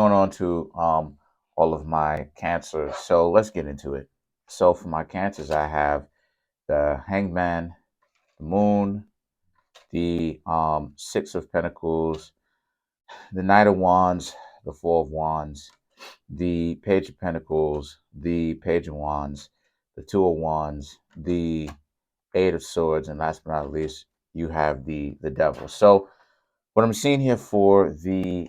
Going on to all of my cancers. So let's get into it. So for my cancers, I have the Hangman, the Moon, the Six of Pentacles, the Knight of Wands, the Four of Wands, the Page of Pentacles, the Page of Wands, the Two of Wands, the Eight of Swords, and last but not least, you have the Devil. So what I'm seeing here for the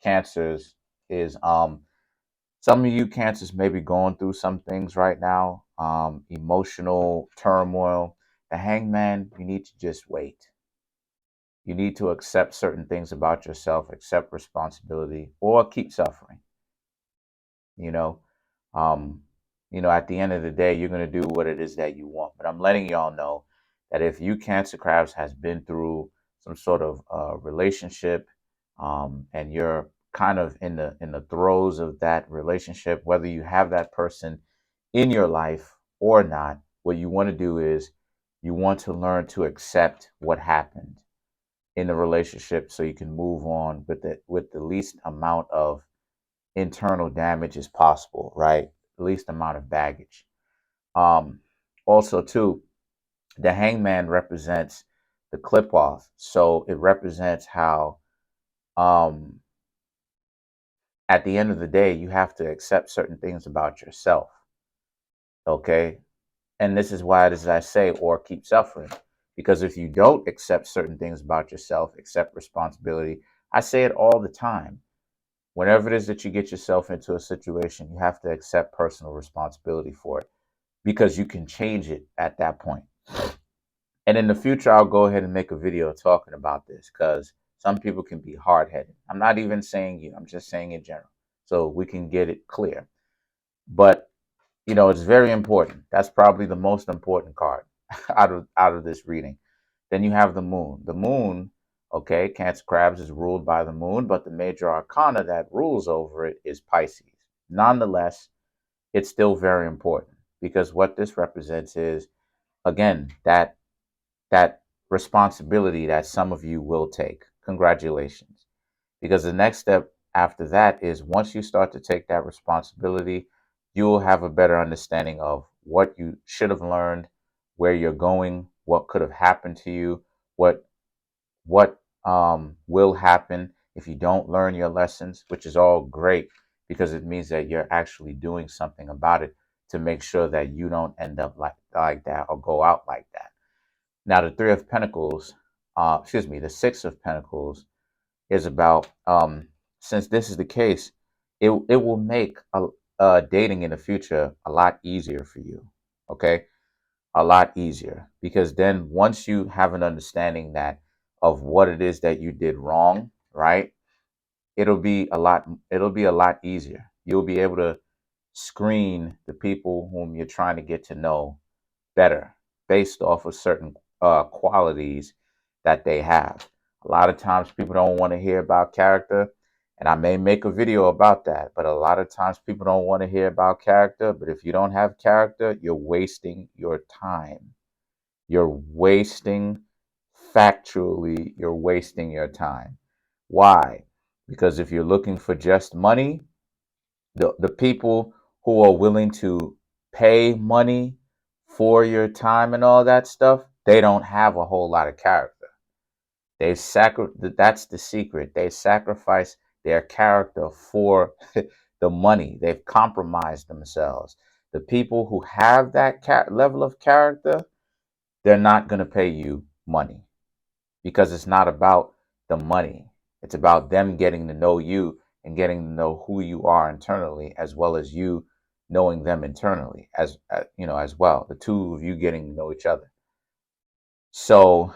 cancers is some of you cancers may be going through some things right now, emotional turmoil. The Hangman, you need to just wait. You need to accept certain things about yourself, accept responsibility, or keep suffering. You know, um, at the end of the day, you're gonna do what it is that you want. But I'm letting y'all know that if you Cancer crabs has been through some sort of relationship, and you're kind of in the throes of that relationship, whether you have that person in your life or not, what you want to do is you want to learn to accept what happened in the relationship so you can move on with the least amount of internal damage as possible, right? Least amount of baggage. Um, Also, too, the Hangman represents the clip off, so it represents how, um, at the end of the day, you have to accept certain things about yourself. Okay, and this is why, as I say, or keep suffering, because if you don't accept certain things about yourself, accept responsibility. I say it all the time. Whenever it is that you get yourself into a situation, you have to accept personal responsibility for it because you can change it at that point. And in the future, I'll go ahead and make a video talking about this because some people can be hard headed. I'm not even saying you, I'm just saying in general. So we can get it clear. But, it's very important. That's probably the most important card out of this reading. Then you have the moon. The moon, okay, Cancer Crabs is ruled by the moon, but the major arcana that rules over it is Pisces. Nonetheless, it's still very important because what this represents is, again, that responsibility that some of you will take. Congratulations. Because the next step after that is once you start to take that responsibility, you will have a better understanding of what you should have learned, where you're going, what could have happened to you, what will happen if you don't learn your lessons, which is all great because it means that you're actually doing something about it to make sure that you don't end up like that or go out like that. Now, the Three of Pentacles, the Six of Pentacles is about, since this is the case, it will make dating in the future a lot easier for you. Okay, a lot easier because then once you have an understanding that of what it is that you did wrong, right? It'll be a lot easier. You'll be able to screen the people whom you're trying to get to know better based off of certain qualities that they have. A lot of times people don't want to hear about character, and I may make a video about that, but a lot of times people don't want to hear about character. But if you don't have character, you're wasting your time. You're wasting, factually, you're wasting your time. Why? Because if you're looking for just money, the people who are willing to pay money for your time and all that stuff, they don't have a whole lot of character. That's the secret. They sacrifice their character for the money. They've compromised themselves. The people who have that level of character, they're not going to pay you money because it's not about the money. It's about them getting to know you and getting to know who you are internally, as well as you knowing them internally, as well. The two of you getting to know each other. So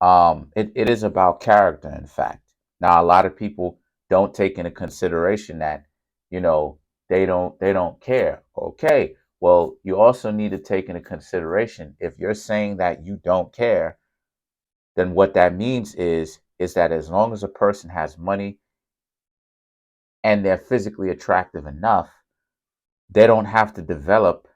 it is about character, in fact. Now, a lot of people don't take into consideration that, they don't care. Okay, well, you also need to take into consideration if you're saying that you don't care, then what that means is that as long as a person has money and they're physically attractive enough, they don't have to develop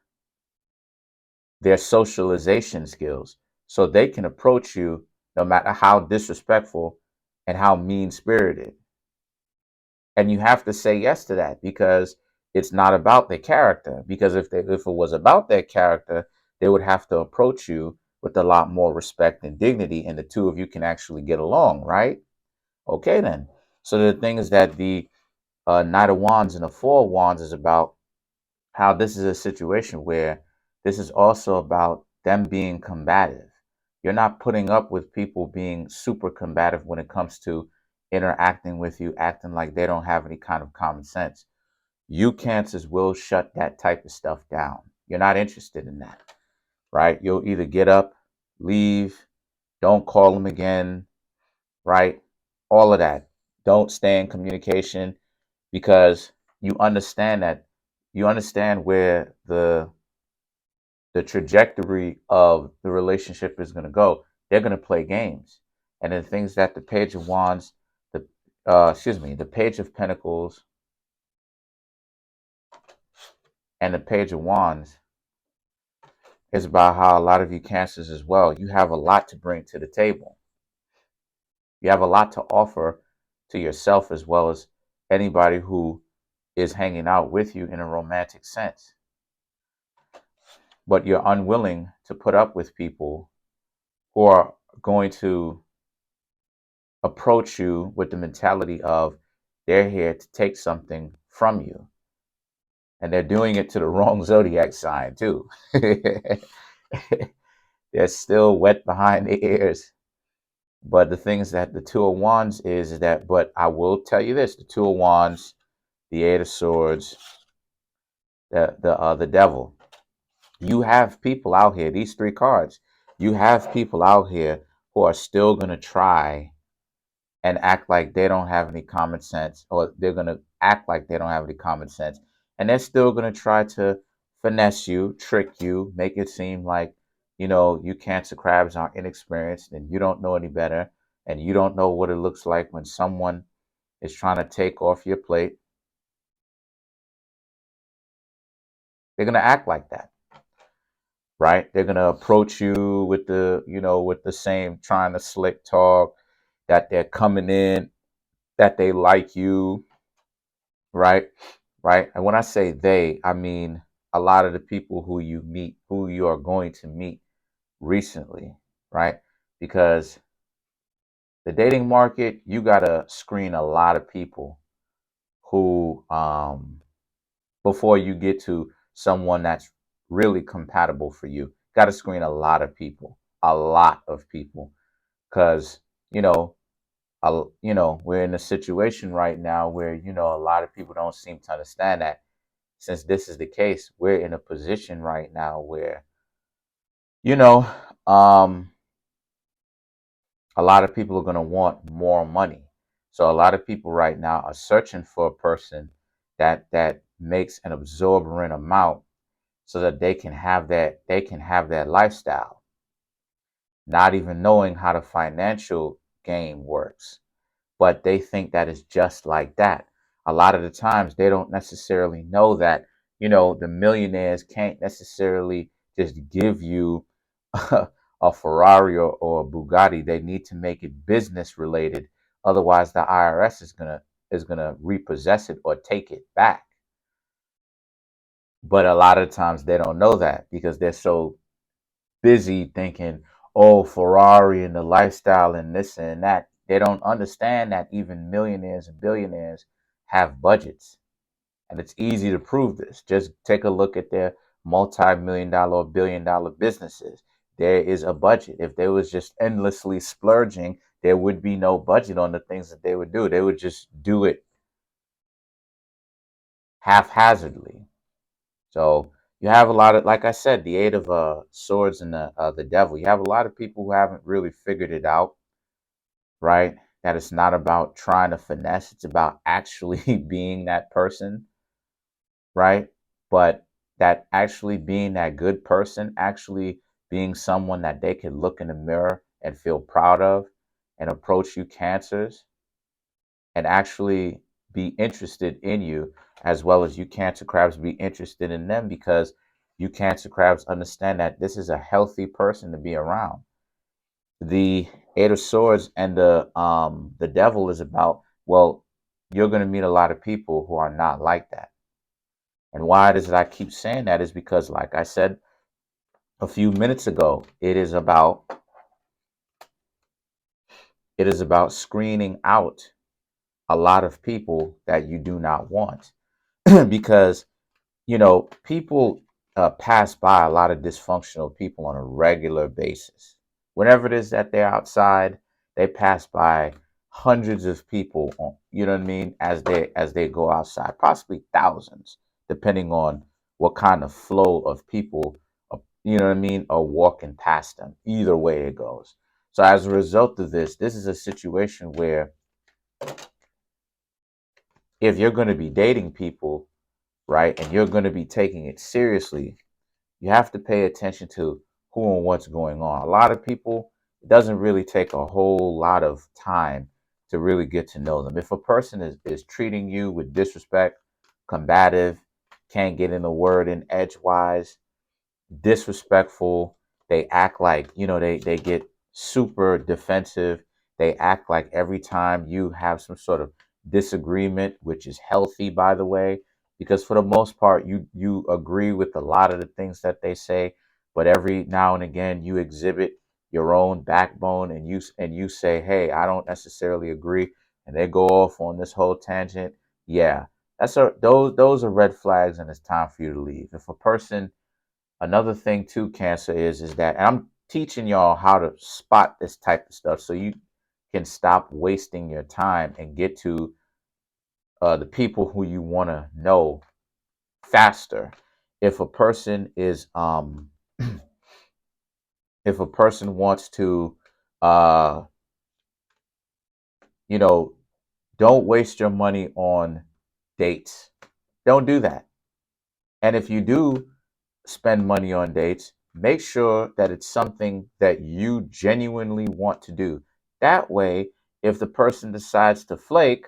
their socialization skills. So they can approach you no matter how disrespectful and how mean spirited. And you have to say yes to that, because it's not about their character. Because if it was about their character, they would have to approach you with a lot more respect and dignity, and the two of you can actually get along, right? Okay, then. So the thing is that the Knight of Wands and the Four of Wands is about how this is a situation where this is also about them being combative. You're not putting up with people being super combative when it comes to interacting with you, acting like they don't have any kind of common sense. You Cancers will shut that type of stuff down. You're not interested in that, right? You'll either get up, leave, don't call them again, right? All of that. Don't stay in communication, because you understand that you understand where the trajectory of the relationship is going to go. They're going to play games, and the things that the Page of Wands, the the Page of Pentacles, and the Page of Wands is about how a lot of you Cancers as well. You have a lot to bring to the table. You have a lot to offer to yourself as well as anybody who is hanging out with you in a romantic sense. But you're unwilling to put up with people who are going to approach you with the mentality of they're here to take something from you. And they're doing it to the wrong zodiac sign, too. They're still wet behind the ears. But the things that the Two of Wands is that, but I will tell you this, the Two of Wands, the Eight of Swords, the Devil. You have people out here, these three cards, you have people out here who are still going to try and act like they don't have any common sense, or they're going to act like they don't have any common sense. And they're still going to try to finesse you, trick you, make it seem like, you Cancer crabs are inexperienced and you don't know any better. And you don't know what it looks like when someone is trying to take off your plate. They're going to act like that, right? They're going to approach you with with the same trying to slick talk, that they're coming in, that they like you, right? Right. And when I say they, I mean a lot of the people who you meet, who you are going to meet recently, right? Because the dating market, you got to screen a lot of people who, before you get to someone that's really compatible for you. Got to screen a lot of people, because, you know, we're in a situation right now where, a lot of people don't seem to understand that. Since this is the case, we're in a position right now where, you know, um, a lot of people are going to want more money. So a lot of people right now are searching for a person that makes an absorbent amount so that they can have that lifestyle, not even knowing how the financial game works, but they think that it's just like that. A lot of the times they don't necessarily know that, the millionaires can't necessarily just give you a Ferrari or a Bugatti. They need to make it business related. Otherwise, the IRS is gonna repossess it or take it back. But a lot of times they don't know that because they're so busy thinking, oh, Ferrari and the lifestyle and this and that. They don't understand that even millionaires and billionaires have budgets. And it's easy to prove this. Just take a look at their multi-million dollar or billion-dollar businesses. There is a budget. If they was just endlessly splurging, there would be no budget on the things that they would do. They would just do it haphazardly. So you have a lot of, like I said, the Eight of Swords and the Devil. You have a lot of people who haven't really figured it out, right? That it's not about trying to finesse; it's about actually being that person, right? But that actually being that good person, actually being someone that they can look in the mirror and feel proud of, and approach you Cancers, and actually be interested in you, as well as you Cancer crabs be interested in them, because you Cancer crabs understand that this is a healthy person to be around. The Eight of Swords and the Devil is about, well, you're going to meet a lot of people who are not like that. And why it is that I keep saying that is because, like I said a few minutes ago, it is about screening out a lot of people that you do not want. Because people pass by a lot of dysfunctional people on a regular basis. Whenever it is that they're outside, they pass by hundreds of people on, you know what I mean, as they go outside, possibly thousands, depending on what kind of flow of people, you know what I mean, are walking past them. Either way it goes. So as a result of this is a situation where if you're going to be dating people, right, and you're going to be taking it seriously, you have to pay attention to who and what's going on. A lot of people, it doesn't really take a whole lot of time to really get to know them. If a person is treating you with disrespect, combative, can't get in a word in edgewise, disrespectful. They act like, they get super defensive. They act like every time you have some sort of disagreement, which is healthy, by the way, because for the most part, you agree with a lot of the things that they say, but every now and again, you exhibit your own backbone and you say, hey, I don't necessarily agree, and they go off on this whole tangent. Yeah, those are red flags, and it's time for you to leave. If a person Another thing too, Cancer, is that, and I'm teaching y'all how to spot this type of stuff so you can stop wasting your time and get to the people who you want to know faster. If a person is if a person wants to uh you know don't waste your money on dates. Don't do that. And if you do spend money on dates, make sure that it's something that you genuinely want to do. That way, if the person decides to flake,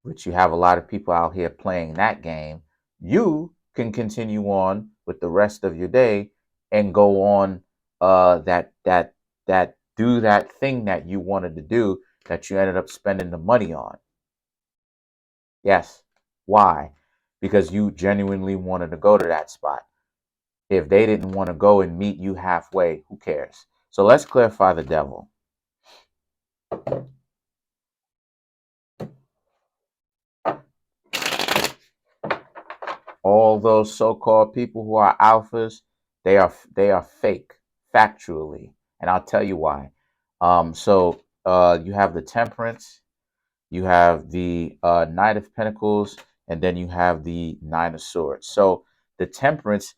which you have a lot of people out here playing that game, you can continue on with the rest of your day and go on that do that thing that you wanted to do that you ended up spending the money on. Yes. Why? Because you genuinely wanted to go to that spot. If they didn't want to go and meet you halfway, who cares? So let's clarify the devil. All those so-called people who are alphas, they are fake, factually, and I'll tell you why. You have the Temperance, you have the Knight of Pentacles, and then you have the Nine of Swords. So the Temperance,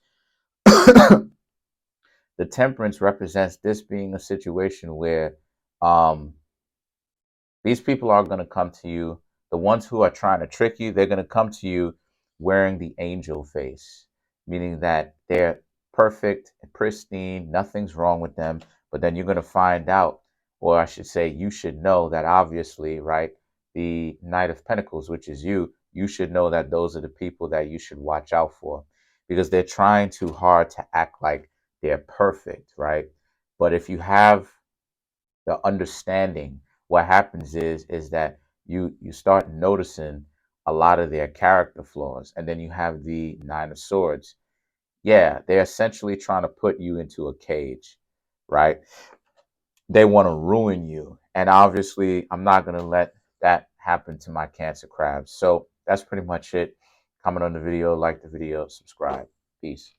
the Temperance represents this being a situation where um, these people are going to come to you. The ones who are trying to trick you, they're going to come to you wearing the angel face, meaning that they're perfect and pristine, nothing's wrong with them. But then you're going to find out, or I should say, you should know that obviously, right? The Knight of Pentacles, which is you should know that those are the people that you should watch out for because they're trying too hard to act like they're perfect, right? But if you have the understanding, what happens is that you start noticing a lot of their character flaws. And then you have the Nine of Swords. Yeah, they're essentially trying to put you into a cage, right? They want to ruin you, and obviously I'm not going to let that happen to my Cancer crabs. So that's pretty much it. Comment on the video, like the video, subscribe. Peace.